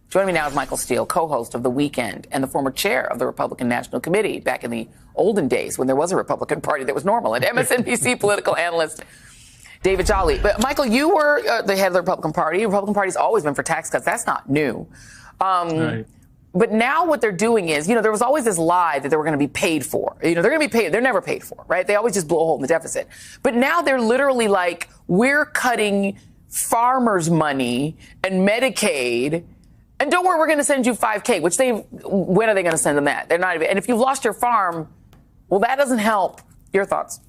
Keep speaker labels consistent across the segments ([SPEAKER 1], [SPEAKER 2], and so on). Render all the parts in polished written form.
[SPEAKER 1] Joining me now is Michael Steele, co-host of The Weekend and the former chair of the Republican National Committee back in the olden days when there was a Republican Party that was normal, and MSNBC political analyst David Jolly. But Michael, you were the head of the Republican Party. The Republican Party's always been for tax cuts. That's not new.
[SPEAKER 2] Right.
[SPEAKER 1] But now what they're doing is, there was always this lie that they were going to be paid for. They're going to be paid. They're never paid for, right? They always just blow a hole in the deficit. But now they're literally like, we're cutting farmers' money and Medicaid. And don't worry, we're going to send you $5K, which when are they going to send them that? They're not even. And if you've lost your farm, well, that doesn't help. Your thoughts?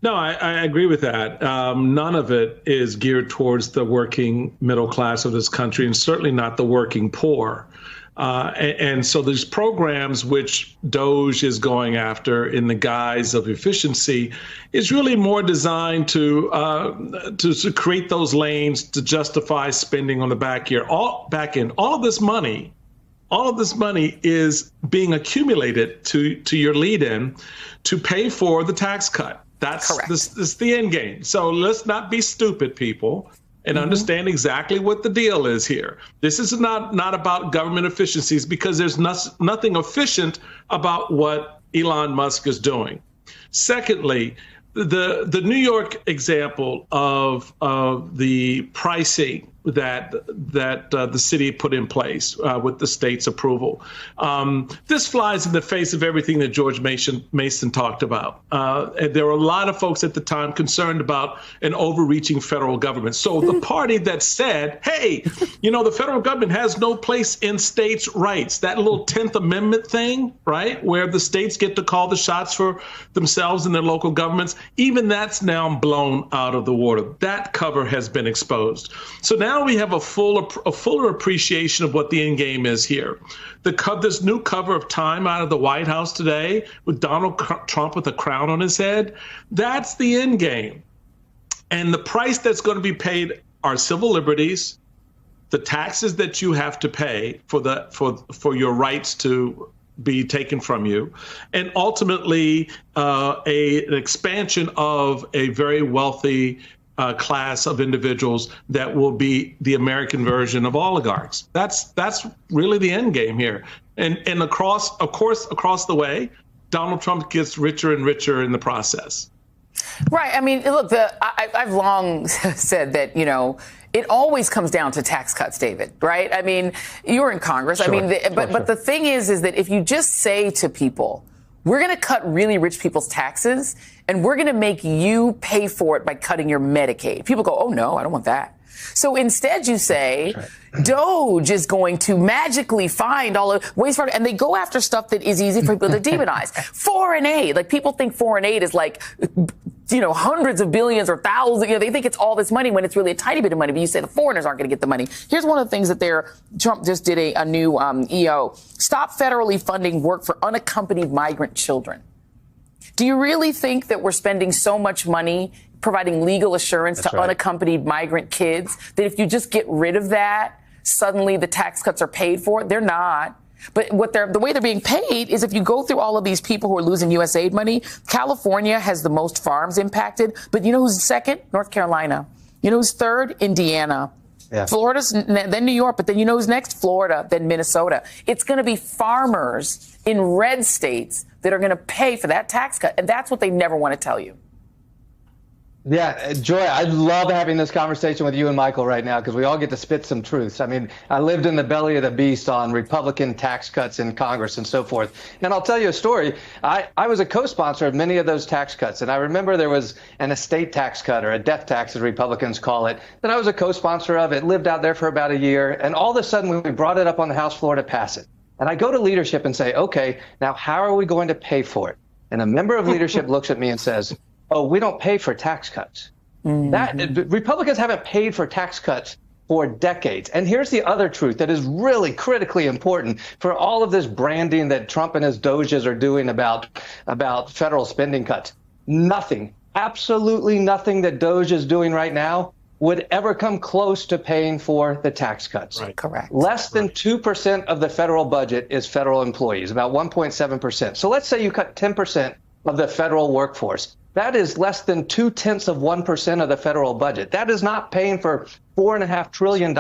[SPEAKER 2] No, I agree with that. None of it is geared towards the working middle class of this country, and certainly not the working poor. And so these programs which Doge is going after in the guise of efficiency is really more designed to create those lanes to justify spending on the back end. All of this money is being accumulated to your lead-in to pay for the tax cut. That's
[SPEAKER 1] correct.
[SPEAKER 2] This is the end game. So let's not be stupid, people, and understand exactly what the deal is here. This is not about government efficiencies, because there's nothing efficient about what Elon Musk is doing. Secondly, the New York example of the pricing that the city put in place with the state's approval. This flies in the face of everything that George Mason talked about. And there were a lot of folks at the time concerned about an overreaching federal government. So the party that said, hey, the federal government has no place in states' rights, that little 10th Amendment thing, right, where the states get to call the shots for themselves and their local governments, even that's now blown out of the water. That cover has been exposed. So now we have a fuller appreciation of what the end game is here. This new cover of Time out of the White House today with Donald Trump with a crown on his head, that's the end game. And the price that's going to be paid are civil liberties, the taxes that you have to pay for your rights to be taken from you, and ultimately an expansion of a very wealthy class of individuals that will be the American version of oligarchs. That's really the end game here. And across the way, Donald Trump gets richer and richer in the process.
[SPEAKER 1] Right. I mean, look, I've long said that, it always comes down to tax cuts, David, right? I mean, you were in Congress.
[SPEAKER 2] Sure,
[SPEAKER 1] I mean, but the thing is that if you just say to people, we're going to cut really rich people's taxes, and we're going to make you pay for it by cutting your Medicaid. People go, oh, no, I don't want that. So instead you say, Doge is going to magically find all of ways for it. And they go after stuff that is easy for people to demonize. Foreign aid. Like, people think foreign aid is like, hundreds of billions or thousands. They think it's all this money when it's really a tiny bit of money. But you say the foreigners aren't going to get the money. Here's one of the things that Trump just did a new EO. Stop federally funding work for unaccompanied migrant children. Do you really think that we're spending so much money providing legal assurance to unaccompanied migrant kids that if you just get rid of that, suddenly the tax cuts are paid for? They're not. But the way they're being paid is if you go through all of these people who are losing USAID money. California has the most farms impacted. But you know who's second? North Carolina. You know who's third? Indiana. Yeah. Florida's then New York, but then you know who's next? Florida, then Minnesota. It's going to be farmers in red states that are going to pay for that tax cut. And that's what they never want to tell you.
[SPEAKER 3] Yeah, Joy, I love having this conversation with you and Michael right now because we all get to spit some truths. I mean, I lived in the belly of the beast on Republican tax cuts in Congress and so forth. And I'll tell you a story. I was a co-sponsor of many of those tax cuts. And I remember there was an estate tax cut, or a death tax, as Republicans call it, that I was a co-sponsor of. It lived out there for about a year. And all of a sudden, we brought it up on the House floor to pass it. And I go to leadership and say, OK, now how are we going to pay for it? And a member of leadership looks at me and says, oh, we don't pay for tax cuts. Republicans haven't paid for tax cuts for decades. And here's the other truth that is really critically important for all of this branding that Trump and his doges are doing about federal spending cuts. Nothing, absolutely nothing that Doge is doing right now would ever come close to paying for the tax cuts.
[SPEAKER 1] Right. Correct.
[SPEAKER 3] Less than 2% of the federal budget is federal employees, about 1.7%. So let's say you cut 10% of the federal workforce. That is less than 0.2% of the federal budget. That is not paying for $4.5 trillion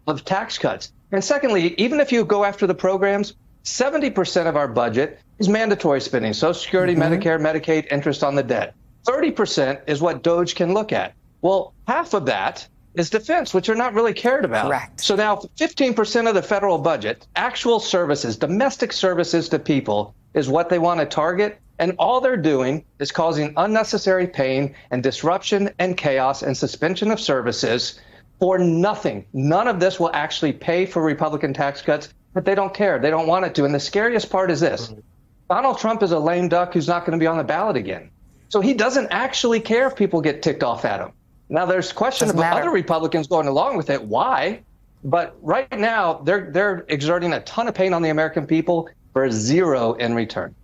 [SPEAKER 3] of tax cuts. And secondly, even if you go after the programs, 70% of our budget is mandatory spending, Social Security, Medicare, Medicaid, interest on the debt. 30% is what DOGE can look at. Well, half of that is defense, which are not really cared about.
[SPEAKER 1] Correct.
[SPEAKER 3] So now 15% of the federal budget, actual services, domestic services to people, is what they want to target. And all they're doing is causing unnecessary pain and disruption and chaos and suspension of services for nothing. None of this will actually pay for Republican tax cuts, but they don't care. They don't want it to. And the scariest part is this. Donald Trump is a lame duck who's not going to be on the ballot again. So he doesn't actually care if people get ticked off at him. Now, there's question about other Republicans going along with it. Why? But right now, they're exerting a ton of pain on the American people for zero in return.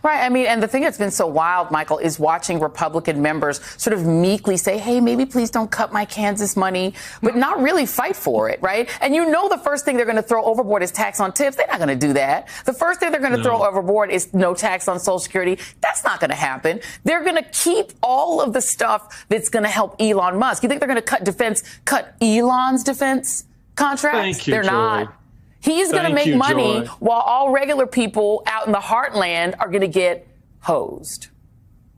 [SPEAKER 1] Right. I mean, and the thing that's been so wild, Michael, is watching Republican members sort of meekly say, hey, maybe please don't cut my Kansas money, but not really fight for it. Right. And you know, the first thing they're going to throw overboard is tax on tips. They're not going to do that. The first thing they're going to throw overboard is no tax on Social Security. That's not going to happen. They're going to keep all of the stuff that's going to help Elon Musk. You think they're going to cut Elon's defense contracts?
[SPEAKER 2] Thank you,
[SPEAKER 1] they're
[SPEAKER 2] Joy.
[SPEAKER 1] not. He's going to make money
[SPEAKER 2] Joy.
[SPEAKER 1] while all regular people out in the heartland are going to get hosed.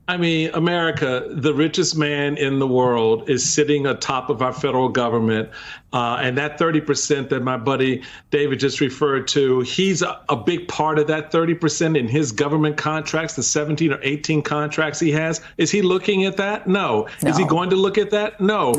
[SPEAKER 2] I mean, America, the richest man in the world, is sitting atop of our federal government. And that 30% that my buddy David just referred to, he's a big part of that 30% in his government contracts, the 17 or 18 contracts he has. Is he looking at that? No. Is he going to look at that? No.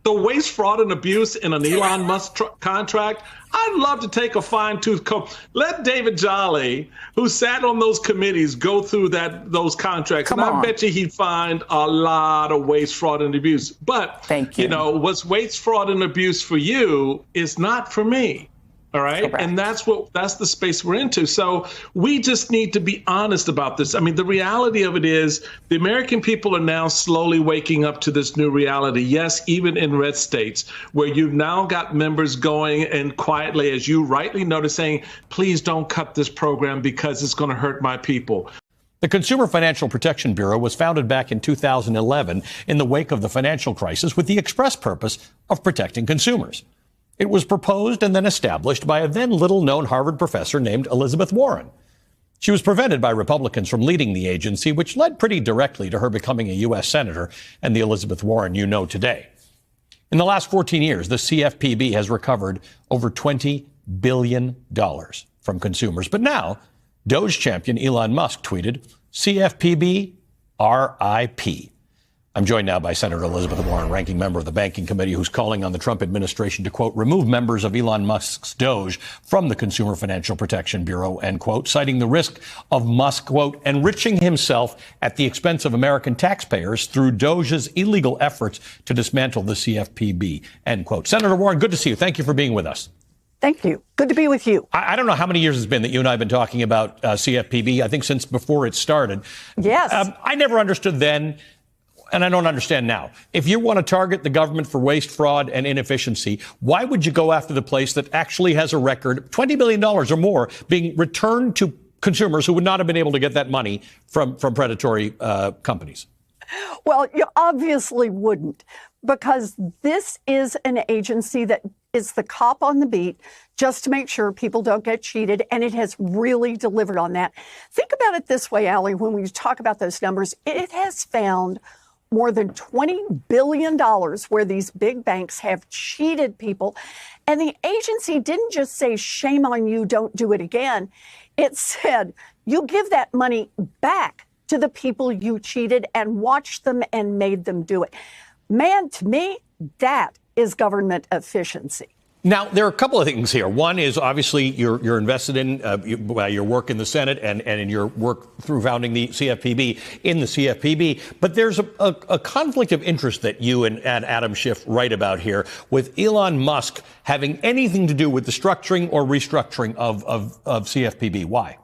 [SPEAKER 2] The waste, fraud, and abuse in an Elon Musk contract, I'd love to take a fine-tooth comb. Let David Jolly, who sat on those committees, go through those contracts. I bet he'd find a lot of waste, fraud, and abuse. But, you know, what's waste, fraud, and abuse for you is not for me. All right. Correct. And that's the space we're into. So we just need to be honest about this. I mean, the reality of it is the American people are now slowly waking up to this new reality. Yes, even in red states where you've now got members going and quietly, as you rightly noted, saying, please don't cut this program because it's going to hurt my people.
[SPEAKER 4] The Consumer Financial Protection Bureau was founded back in 2011 in the wake of the financial crisis with the express purpose of protecting consumers. It was proposed and then established by a then little-known Harvard professor named Elizabeth Warren. She was prevented by Republicans from leading the agency, which led pretty directly to her becoming a U.S. senator and the Elizabeth Warren you know today. In the last 14 years, the CFPB has recovered over $20 billion from consumers. But now, DOGE champion Elon Musk tweeted, CFPB, RIP. I'm joined now by Senator Elizabeth Warren, ranking member of the Banking Committee, who's calling on the Trump administration to, quote, remove members of Elon Musk's DOGE from the Consumer Financial Protection Bureau, end quote, citing the risk of Musk, quote, enriching himself at the expense of American taxpayers through DOGE's illegal efforts to dismantle the CFPB, end quote. Senator Warren, good to see you. Thank you for being with us.
[SPEAKER 5] Thank you. Good to be with you.
[SPEAKER 4] I don't know how many years it's been that you and I have been talking about CFPB. I think since before it started.
[SPEAKER 5] Yes.
[SPEAKER 4] I never understood then. And I don't understand now. If you want to target the government for waste, fraud, and inefficiency, why would you go after the place that actually has a record, $20 billion or more, being returned to consumers who would not have been able to get that money from predatory companies?
[SPEAKER 5] Well, you obviously wouldn't, because this is an agency that is the cop on the beat just to make sure people don't get cheated, and it has really delivered on that. Think about it this way, Allie, when we talk about those numbers, it has found more than $20 billion where these big banks have cheated people. And the agency didn't just say, shame on you, don't do it again. It said, you give that money back to the people you cheated and watched them and made them do it. Man, to me, that is government efficiency.
[SPEAKER 4] Now, there are a couple of things here. One is obviously you're invested in your work in the Senate and in your work through founding the CFPB in the CFPB. But there's a conflict of interest that you and Adam Schiff write about here with Elon Musk having anything to do with the structuring or restructuring of CFPB. Why?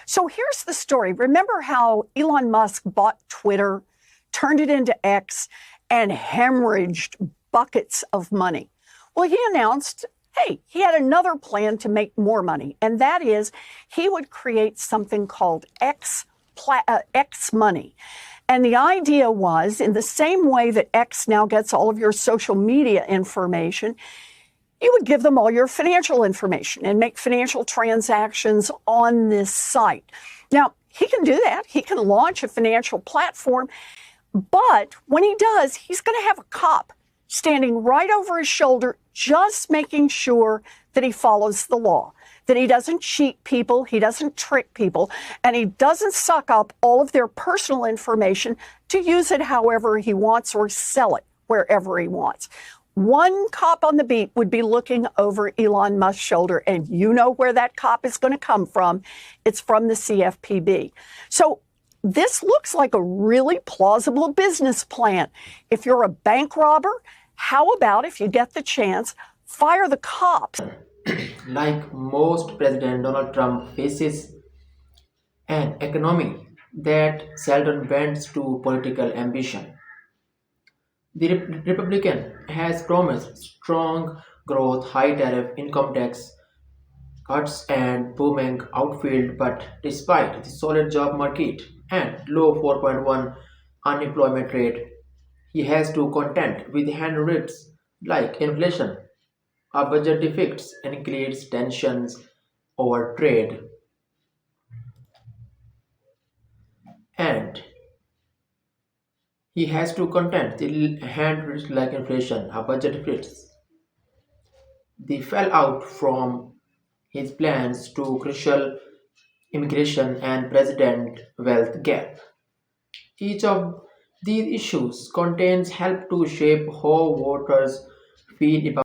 [SPEAKER 5] So here's the story. Remember how Elon Musk bought Twitter, turned it into X, and hemorrhaged buckets of money? Well, he announced, hey, he had another plan to make more money, and that is he would create something called X money. And the idea was, in the same way that X now gets all of your social media information, you would give them all your financial information and make financial transactions on this site. Now, he can do that. He can launch a financial platform. But when he does, he's going to have a cop standing right over his shoulder, just making sure that he follows the law, that he doesn't cheat people, he doesn't trick people, and he doesn't suck up all of their personal information to use it however he wants or sell it wherever he wants. One cop on the beat would be looking over Elon Musk's shoulder, and you know where that cop is going to come from. It's from the CFPB. So this looks like a really plausible business plan. If you're a bank robber, how about if you get the chance, fire the cops?
[SPEAKER 6] Like most President Donald Trump faces an economy that seldom bends to political ambition. The Republican has promised strong growth, high tariff, income tax cuts, and booming outfield, but despite the solid job market and low 4.1 unemployment rate, he has to contend with handouts like inflation, a budget deficits, and increased tensions over trade, and he has to contend the handouts like inflation, a budget deficits, the fallout from his plans to crucial immigration and president wealth gap. Each of these issues contains help to shape how voters feel about